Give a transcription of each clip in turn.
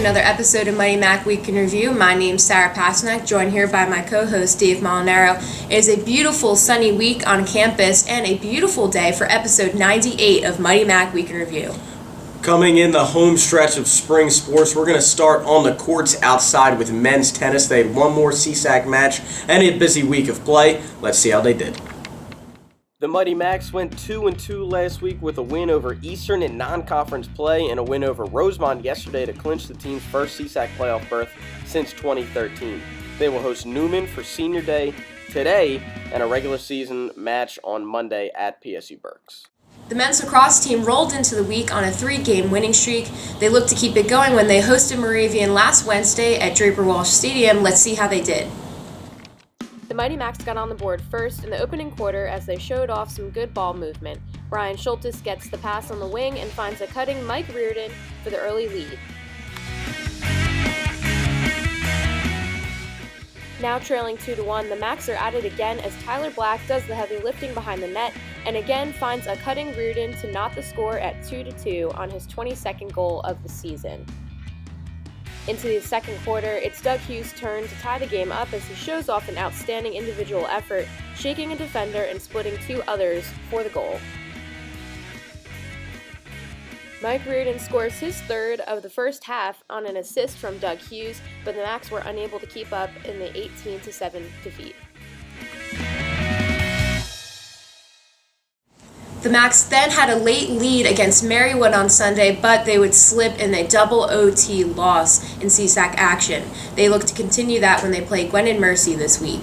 another episode of Mighty Mac Week in Review. My name's Sarah Pasternak, joined here by my co-host Dave Molinaro. It is a beautiful sunny week on campus and a beautiful day for episode 98 of Mighty Mac Week in Review. Coming in the home stretch of spring sports, we're going to start on the courts outside with men's tennis. They had one more CSAC match and a busy week of play. Let's see how they did. The Mighty Macs went 2-2 last week with a win over Eastern in non-conference play and a win over Rosemont yesterday to clinch the team's first CSAC playoff berth since 2013. They will host Newman for Senior Day today and a regular season match on Monday at PSU Berks. The men's lacrosse team rolled into the week on a 3-game winning streak. They looked to keep it going when they hosted Moravian last Wednesday at Draper Walsh Stadium. Let's see how they did. The Mighty Macs got on the board first in the opening quarter as they showed off some good ball movement. Brian Schultes gets the pass on the wing and finds a cutting Mike Reardon for the early lead. Now trailing 2-1, the Macs are at it again as Tyler Black does the heavy lifting behind the net and again finds a cutting Reardon to knot the score at 2-2 on his 22nd goal of the season. Into the second quarter, it's Doug Hughes' turn to tie the game up as he shows off an outstanding individual effort, shaking a defender and splitting two others for the goal. Mike Reardon scores his third of the first half on an assist from Doug Hughes, but the Macs were unable to keep up in the 18-7 defeat. The Macs then had a late lead against Marywood on Sunday, but they would slip in a double OT loss in CSAC action. They look to continue that when they play Gwynedd Mercy this week.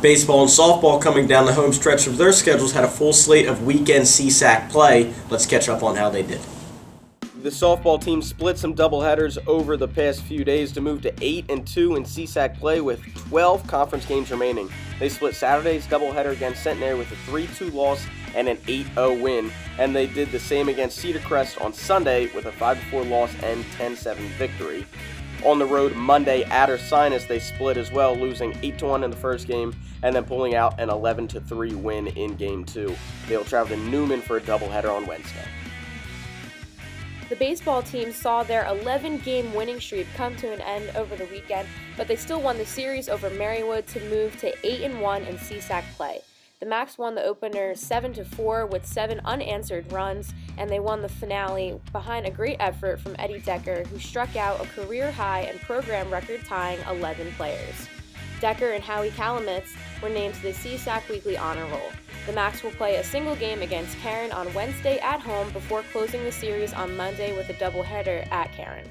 Baseball and softball coming down the home stretch of their schedules had a full slate of weekend CSAC play. Let's catch up on how they did. The softball team split some doubleheaders over the past few days to move to 8-2 in CSAC play with 12 conference games remaining. They split Saturday's doubleheader against Centenary with a 3-2 loss and an 8-0 win, and they did the same against Cedar Crest on Sunday with a 5-4 loss and 10-7 victory. On the road Monday at Ursinus, they split as well, losing 8-1 in the first game and then pulling out an 11-3 win in Game 2. They will travel to Newman for a doubleheader on Wednesday. The baseball team saw their 11-game winning streak come to an end over the weekend, but they still won the series over Marywood to move to 8-1 in CSAC play. The Macs won the opener 7-4 with 7 unanswered runs, and they won the finale behind a great effort from Eddie Decker, who struck out a career-high and program record-tying 11 players. Decker and Howie Calamitz were named to the CSAC Weekly Honor Roll. The Macs will play a single game against Karen on Wednesday at home before closing the series on Monday with a doubleheader at Karen.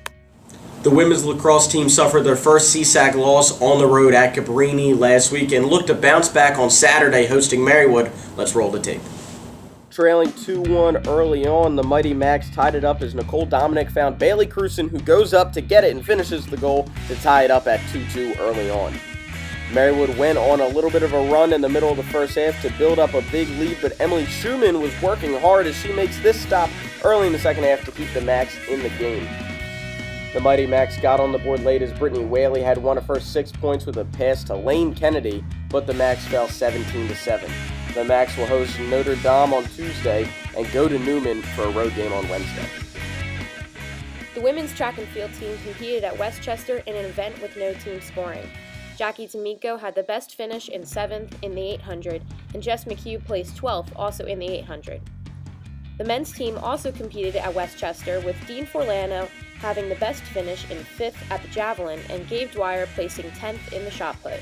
The women's lacrosse team suffered their first CSAC loss on the road at Cabrini last week and looked to bounce back on Saturday hosting Marywood. Let's roll the tape. Trailing 2-1 early on, the Mighty Macs tied it up as Nicole Dominic found Bailey Cruson, who goes up to get it and finishes the goal to tie it up at 2-2 early on. Marywood went on a little bit of a run in the middle of the first half to build up a big lead, but Emily Schumann was working hard as she makes this stop early in the second half to keep the Macs in the game. The Mighty Macs got on the board late as Brittany Whaley had one of her 6 points with a pass to Lane Kennedy, but the Macs fell 17-7. The Macs will host Notre Dame on Tuesday and go to Newman for a road game on Wednesday. The women's track and field team competed at Westchester in an event with no team scoring. Jackie D'Amico had the best finish in 7th in the 800, and Jess McHugh placed 12th also in the 800. The men's team also competed at Westchester, with Dean Forlano having the best finish in 5th at the javelin and Gabe Dwyer placing 10th in the shot put.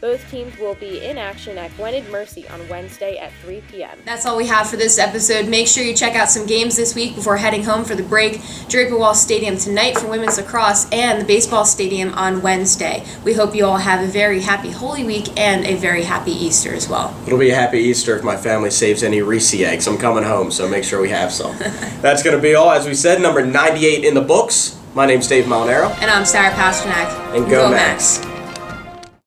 Both teams will be in action at Gwynedd Mercy on Wednesday at 3 p.m. That's all we have for this episode. Make sure you check out some games this week before heading home for the break. Draper Walsh Stadium tonight for women's lacrosse and the baseball stadium on Wednesday. We hope you all have a very happy Holy Week and a very happy Easter as well. It'll be a happy Easter if my family saves any Reese eggs. I'm coming home, so make sure we have some. That's going to be all. As we said, number 98 in the books. My name's Dave Molinaro. And I'm Sarah Pasternak. And go Macs.